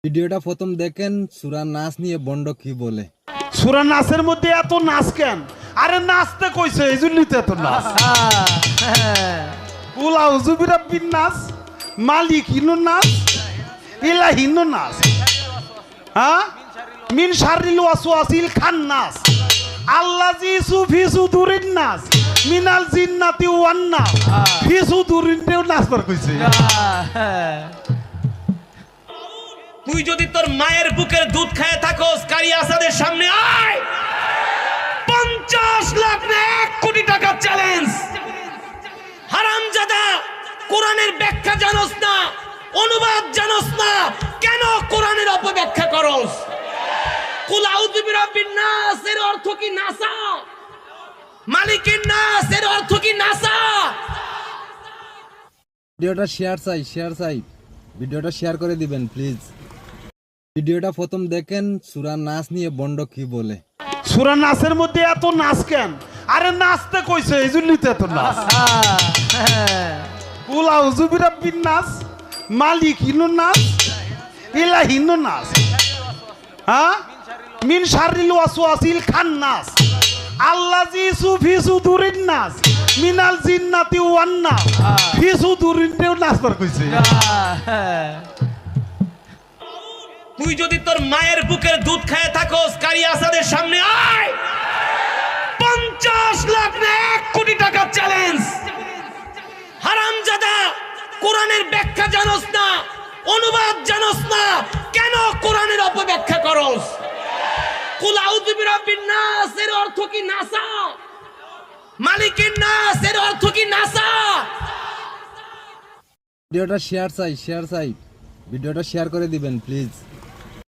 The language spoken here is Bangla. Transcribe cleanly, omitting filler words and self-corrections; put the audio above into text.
ভিডিওটা প্রথম দেখেন সূরা নাস নিয়ে বন্ড কি বলে। সূরা নাসের মধ্যে এত নাচ কেন? আরে নাচতে কইছে এই জন্যই তো এত নাচ। কুল আউযু বিরাব্বিন নাস, মালিকিনুন নাস, ইলাহিনুন নাস, হ্যাঁ মিন শাররিল ওয়াসওয়াসিল খান্নাস, আল্লাযী ফি সুদুরিন নাস, মিনাল জিন্নাতি ওয়ান নাস, ফি সুদুরিন নাস কইছে। তুই যদি তোর মায়ের বুকের দুধ খেয়ে থাকোস, কারি আসাদের সামনে আয়। 50 লাখ না 1 কোটি টাকা চ্যালেঞ্জ। হারামজাদা, কোরআনের ব্যাখ্যা জানোস না, অনুবাদ জানোস না, কেন কোরআনের অপব্যাখ্যা করস? কুল আউযু বিরাব্বিন নাস এর অর্থ কি নাসা? মালিকিন নাস এর অর্থ কি নাসা? ভিডিওটা শেয়ার চাই ভিডিওটা শেয়ার করে দিবেন প্লিজ। ভিডিওটা প্রথম দেখেন সূরা নাস নিয়ে বন্ড কি বলে। সূরা নাসের মধ্যে এত নাচ কেন? আরে নাচতে কইছে এই জন্যই তো এত নাচ। কুল আউযু বিরাব্বিন নাস, মালিকিনুন নাস, ইলাহিনুন নাস, হ্যাঁ মিন শাররিল ওয়াসওয়াসিল খান্নাস, আল্লাযী ফি সুদুরিন নাস, মিনাল জিন্নাতি ওয়ান নাস, ফি সুদুরিন নাস কইছে। তুই যদি তোর মায়ের বুকের দুধ খেয়ে থাকোস, কারি আসাদের সামনে আয়। 50 লাখ না 1 কোটি টাকা চ্যালেঞ্জ। হারামজাদা, কোরআনের ব্যাখ্যা জানোস না, অনুবাদ জানোস না, কেন কোরআনের অপব্যাখ্যা করস? কুল আউযু বিরাব্বিন নাস এর অর্থ কি নাসা? মালিকিন নাস এর অর্থ কি নাসা? ভিডিওটা শেয়ার চাই ভিডিওটা শেয়ার করে দিবেন প্লিজ।